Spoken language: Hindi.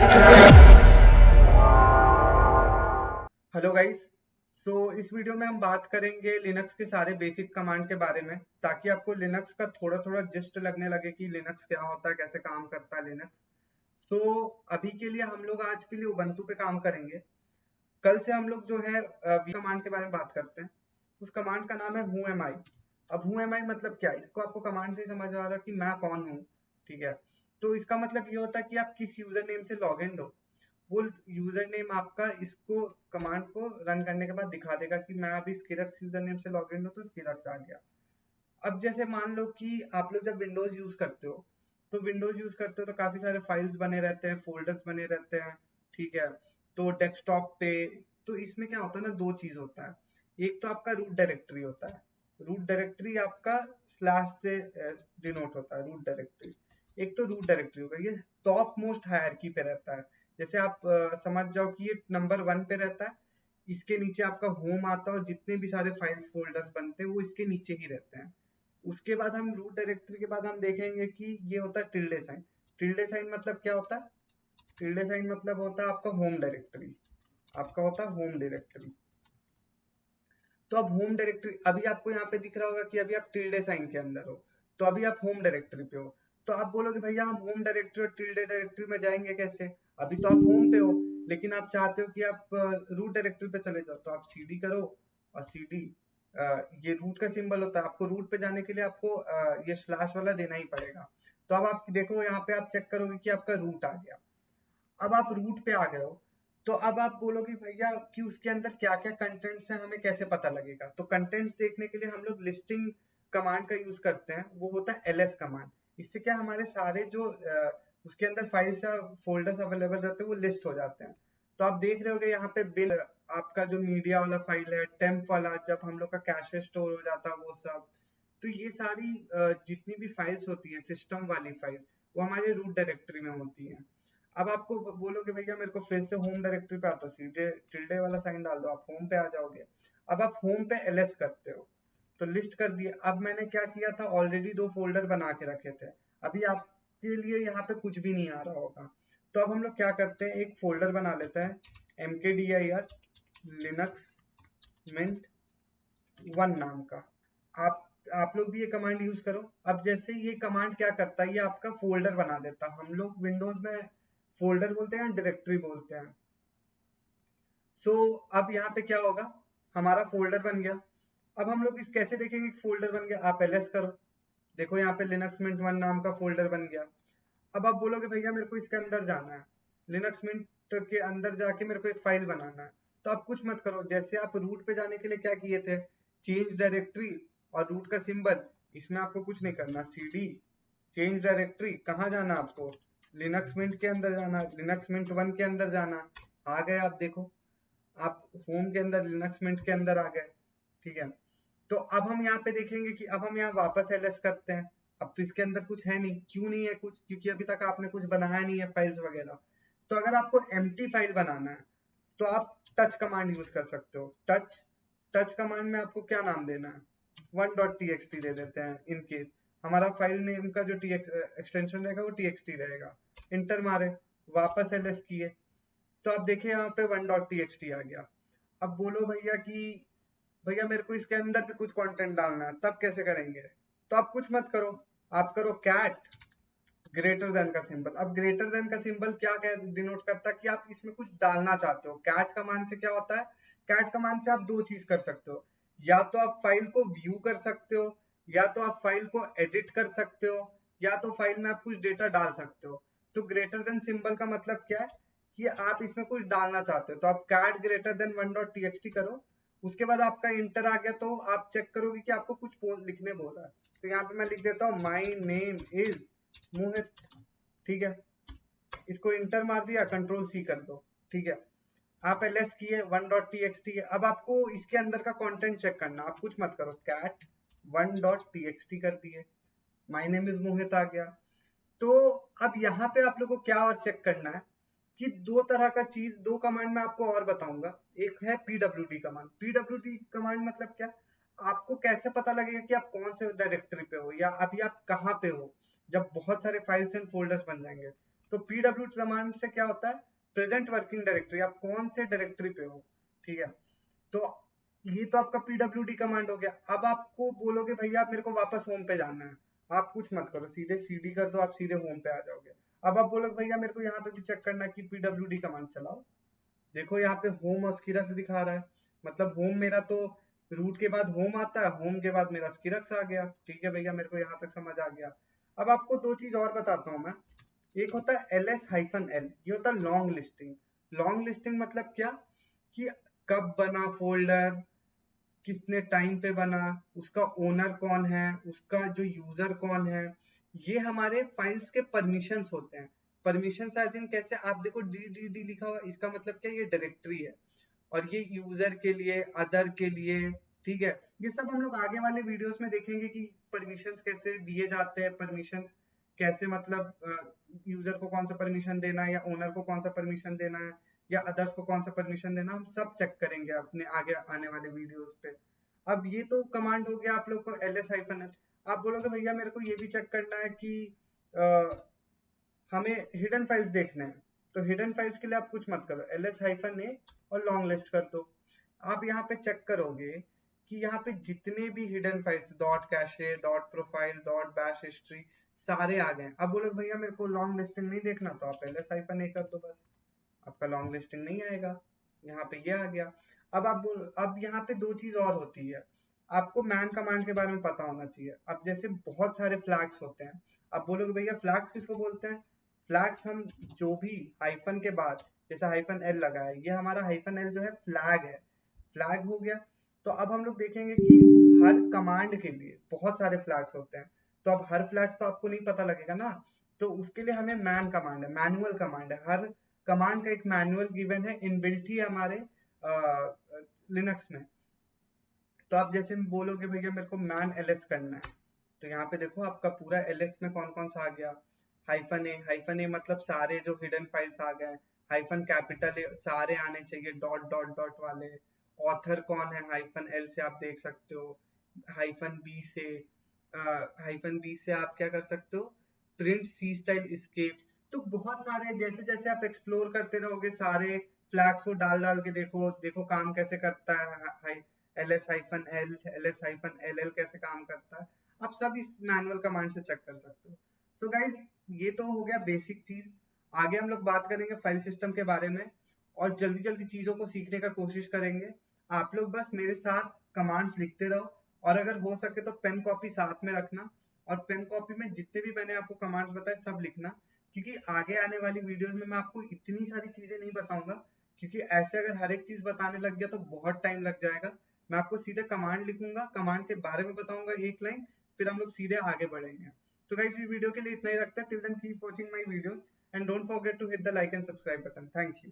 Hello guys. इस वीडियो में हम बात करेंगे लिनक्स के सारे बेसिक कमांड के बारे में, ताकि आपको लिनक्स का थोड़ा थोड़ा जिस्ट लगने लगे कि लिनक्स क्या होता है, कैसे काम करता है लिनक्स। तो अभी के लिए हम लोग आज के लिए उबंटू पे काम करेंगे। कल से हम लोग जो है कमांड के बारे में बात करते हैं। उस कमांड का नाम है हु एम आई। अब हु एम आई मतलब क्या है, इसको आपको कमांड से ही समझ आ रहा है कि मैं कौन हूँ। ठीक है, तो इसका मतलब ये होता है कि आप किस यूजर नेम से लॉग इन हो, वो यूजर नेम आपका इसको कमांड को रन करने के बाद दिखा देगा कि मैं अभी स्किरक्स यूजर नेम से लॉग इन हूँ, तो स्किरक्स आ गया। अब जैसे मान लो कि आप लोग जब विंडोज यूज करते हो, तो विंडोज यूज करते हो तो काफी सारे फाइल्स बने रहते हैं, फोल्डर्स बने रहते हैं। ठीक है, तो डेस्कटॉप पे, तो इसमें क्या होता है ना, दो चीज होता है। एक तो आपका रूट डायरेक्टरी होता है। रूट डायरेक्टरी आपका स्लैश से डिनोट होता है, रूट डायरेक्टरी। एक तो रूट डायरेक्टरी होगा, ये टॉप मोस्ट हायरार्की पे रहता है। जैसे आप समझ जाओ कि ये नंबर 1 पे रहता है। इसके नीचे आपका होम आता है और जितने भी सारे फाइल्स फोल्डर्स बनते हैं वो इसके नीचे ही रहते हैं। उसके बाद हम रूट डायरेक्टरी के बाद हम देखेंगे कि ये होता है टिल्डे साइन। टिल्डे साइन मतलब क्या होता है? टिल्डे साइन मतलब होता है आपका होम डायरेक्टरी। आपका होता है होम डायरेक्टरी। तो अब होम डायरेक्टरी, अभी आपको यहाँ पे दिख रहा होगा कि अभी आप टिल्डे साइन के अंदर हो, तो अभी आप होम डायरेक्टरी पे हो। तो आप बोलोगे भैया हम होम डायरेक्टरी और टिल्डे डायरेक्टरी में जाएंगे कैसे? अभी तो आप होम पे हो, लेकिन आप चाहते हो कि आप रूट डायरेक्टरी पे चले जाओ, तो आप सीडी करो। और सीडी, ये रूट का सिंबल होता है, आपको रूट पे जाने के लिए आपको ये स्लैश वाला देना ही पड़ेगा। तो अब आप देखो यहाँ पे आप चेक करोगे कि आपका रूट आ गया। अब आप रूट पे आ गए हो, तो अब आप बोलोगे भैया कि उसके अंदर क्या क्या कंटेंट्स हैं, हमें कैसे पता लगेगा? तो कंटेंट्स देखने के लिए हम लोग लिस्टिंग कमांड का यूज करते हैं, वो होता है ls कमांड। इससे क्या हमारे सारे जो उसके अंदर फाइल्स या फोल्डर्स अवेलेबल रहते हैं वो लिस्ट हो जाते हैं। तो आप देख रहे होगे यहाँ पे बिन, आपका जो मीडिया वाला फाइल है, टेम्प वाला, जब हम लोग का कैशे स्टोर हो जाता है वो सब। तो ये सारी जितनी भी फाइल्स होती है, सिस्टम वाली फाइल, वो हमारे रूट डायरेक्टरी में होती है। अब आपको बोलोगे भैया मेरे को फिर से होम डायरेक्टरी पे आता, सीधे टिल्डे वाला साइन डाल दो, आप होम पे आ जाओगे। अब आप होम पे ls करते हो, तो लिस्ट कर दिए। अब मैंने क्या किया था, ऑलरेडी 2 फोल्डर बना के रखे थे। अभी आपके लिए यहाँ पे कुछ भी नहीं आ रहा होगा। तो अब हम लोग क्या करते हैं, एक फोल्डर बना लेते हैं mkdir linux mint 1 नाम का। आप लोग भी ये कमांड यूज करो। अब जैसे ये कमांड क्या करता है, ये आपका फोल्डर बना देता है। हम लोग विंडोज में फोल्डर बोलते हैं, डायरेक्टरी बोलते हैं। अब यहाँ पे क्या होगा, हमारा फोल्डर बन गया। अब हम लोग इस कैसे देखेंगे कि फोल्डर बन गया? आप ls करो, देखो यहाँ पे लिनक्स मिंट 1 नाम का फोल्डर बन गया। अब आप बोलोगे भैया मेरे को इसके अंदर जाना है, लिनक्स मिंट के अंदर जाके मेरे को एक फाइल बनाना है। तो आप कुछ मत करो, जैसे आप रूट पे जाने के लिए क्या किए थे, चेंज डायरेक्टरी और रूट का सिंबल, इसमें आपको कुछ नहीं करना। cd चेंज डायरेक्टरी, कहाँ जाना आपको? लिनक्स मिंट के अंदर जाना, लिनक्स मिंट 1 के अंदर जाना। आ गए आप, देखो आप होम के अंदर लिनक्स मिंट के अंदर आ गए। ठीक है, तो अब हम यहाँ पे देखेंगे कि अब हम यहाँ वापस ls करते हैं। अब तो इसके अंदर कुछ है नहीं, क्यों नहीं है कुछ? क्योंकि अभी तक आपने कुछ बनाया नहीं है फाइल्स वगैरह। तो अगर आपको एम्प्टी फाइल बनाना है, तो आप टच कमांड यूज कर सकते हो। टच टच कमांड में आपको क्या नाम देना है, 1.txt दे देते हैं। इन केस हमारा फाइल नेम का जो एक्सटेंशन रहेगा वो txt रहेगा। इंटर मारे, वापस ls किए, तो आप देखें यहाँ पे 1.txt आ गया। अब बोलो भैया कि भैया मेरे को इसके अंदर भी कुछ कंटेंट डालना है, तब कैसे करेंगे? तो आप कुछ मत करो, आप करो कैट ग्रेटर देन का सिंबल। अब ग्रेटर देन का सिंबल क्या डिनोट करता है कि आप इसमें कुछ डालना चाहते हो। कैट कमांड से क्या होता है, कैट कमांड से आप दो चीज कर सकते हो। या तो आप फाइल को व्यू कर सकते हो, या तो आप फाइल को एडिट कर सकते हो, या तो फाइल में आप कुछ डेटा डाल सकते हो। तो ग्रेटर देन सिंबल का मतलब क्या है कि आप इसमें कुछ डालना चाहते हो, तो आप कैट ग्रेटर देन 1.txt करो। उसके बाद आपका इंटर आ गया, तो आप चेक करोगे कि आपको कुछ लिखने बोल रहा है। तो यहाँ पे मैं लिख देता हूँ माई नेम इज मोहित। ठीक है, इसको इंटर मार दिया, कंट्रोल सी कर दो। ठीक है, आप ls किए, 1.txt है। अब आपको इसके अंदर का कंटेंट चेक करना, आप कुछ मत करो, कैट 1.txt कर दिए, माय नेम इज मोहित आ गया। तो अब यहाँ पे आप लोगों को क्या और चेक करना है कि दो तरह का चीज, दो कमांड मैं आपको और बताऊंगा। एक है pwd कमांड। pwd कमांड मतलब क्या, आपको कैसे पता लगेगा कि आप कौन से डायरेक्टरी पे हो या अभी आप कहाँ पे हो, जब बहुत सारे फाइल्स एंड फोल्डर्स बन जाएंगे। तो पीडब्ल्यू कमांड से क्या होता है, प्रेजेंट वर्किंग डायरेक्टरी, आप कौन से डायरेक्टरी पे हो, ठीक है। तो ये तो आपका पीडब्ल्यूडी कमांड हो गया। अब आपको बोलोगे भैया आप मेरे को वापस होम पे जाना है, आप कुछ मत करो, सीधे सीडी कर दो, आप सीधे होम पे आ जाओगे। अब आप बोलोगे भैया मेरे को यहाँ पे भी चेक करना है कि पीडब्ल्यूडी कमांड चलाओ, देखो यहाँ पे होम और स्किरक्स दिखा रहा है, मतलब होम मेरा तो रूट के बाद होम आता है, होम के बाद मेरा स्किरक्स आ गया, ठीक है भैया, मेरे को यहाँ तक समझ आ गया। अब आपको दो चीज और बताता हूँ मैं। एक होता है ls-l, ये होता है लॉन्ग लिस्टिंग। लॉन्ग लिस्टिंग मतलब क्या, कि कब बना फोल्डर, कितने टाइम पे बना, उसका ओनर कौन है, उसका जो यूजर कौन है, ये हमारे फाइल्स के परमिशंस होते हैं। परमिशंस एज इन कैसे, आप देखो डी लिखा हुआ, इसका मतलब क्या, ये डायरेक्टरी है, और ये यूजर के लिए, अदर के लिए, ठीक है। ये सब हम लोग आगे वाले वीडियोस में देखेंगे कि परमिशंस कैसे दिए जाते हैं, परमिशंस कैसे, मतलब यूजर को कौन सा परमिशन देना है, या ओनर को कौन सा परमिशन देना है, या अदर्स को कौन सा परमिशन देना, हम सब चेक करेंगे अपने आगे आने वाले वीडियोस पे। अब ये तो कमांड हो गया आप लोग को ls-l। आप बोलोगे भैया मेरे को ये भी चेक करना है कि हमें हिडन फाइल्स देखने हैं, तो हिडन फाइल्स के लिए आप कुछ मत करो, ls-a और लॉन्ग लिस्ट कर दो। आप यहाँ पे चेक करोगे कि यहाँ पे जितने भी hidden files, dot cache, dot profile, dot bash history, सारे आ गए। अब बोलोगे भैया मेरे को लॉन्ग लिस्टिंग नहीं देखना, तो आप ls-a कर दो बस, आपका लॉन्ग लिस्टिंग नहीं आएगा, यहाँ पे ये आ गया। अब यहाँ पे दो चीज और होती है, आपको मैन कमांड के बारे में पता होना चाहिए। अब जैसे बहुत सारे फ्लैग्स होते हैं, अब बोलोगे भैया फ्लैग्स किसको बोलते हैं, फ्लैग्स हम जो भी हाइफन के बाद, जैसे हाइफन एल लगा है, ये हमारा हाइफन एल जो है फ्लैग है, फ्लैग हो गया। तो अब हम लोग देखेंगे कि हर कमांड के लिए बहुत सारे फ्लैग्स होते हैं, तो अब हर फ्लैग्स तो आपको नहीं पता लगेगा ना, तो उसके लिए हमें मैन कमांड है, मैनुअल कमांड है, हर कमांड का एक मैनुअल गिवन है, इनबिल्ट ही हमारे लिनक्स में। तो आप जैसे बोलोगे भैया मेरे को मैन ls करना है, तो यहाँ पे देखो आपका पूरा ls में कौन कौन सा आ गया, हाइफन ए मतलब सारे जो हिडन फाइल्स आ गए, हाइफन कैपिटल ए सारे आने चाहिए, डॉट डॉट डॉट वाले, ऑथर कौन है हाइफन एल से आप देख सकते हो, हाइफन बी से, आप क्या कर सकते हो, प्रिंट सी स्टाइल स्केप्स। तो बहुत सारे, जैसे जैसे आप एक्सप्लोर करते रहोगे सारे फ्लैग्स को डाल डाल के देखो देखो काम कैसे करता है, ls-l, ls-ll कैसे काम करता है, आप सब इस मैनुअल कमांड से चेक कर सकते हो। सो गाइज, ये तो हो गया बेसिक चीज। आगे हम लोग बात करेंगे फाइल सिस्टम के बारे में, और जल्दी जल्दी चीजों को सीखने का कोशिश करेंगे। आप लोग बस मेरे साथ कमांड्स लिखते रहो, और अगर हो सके तो पेन कॉपी साथ में रखना, और पेन कॉपी में जितने भी मैंने आपको कमांड्स बताए सब लिखना, क्योंकि आगे आने वाली वीडियोस में मैं आपको इतनी सारी चीजें नहीं बताऊंगा, क्योंकि ऐसे अगर हर एक चीज बताने लग गया तो बहुत टाइम लग जाएगा। मैं आपको सीधे कमांड लिखूंगा, कमांड के बारे में बताऊंगा एक लाइन, फिर हम लोग सीधे आगे बढ़ेंगे। तो गाइस इस वीडियो के लिए इतना ही रखते हैं, till then keep watching my videos and don't forget to hit the like and subscribe button. Thank you.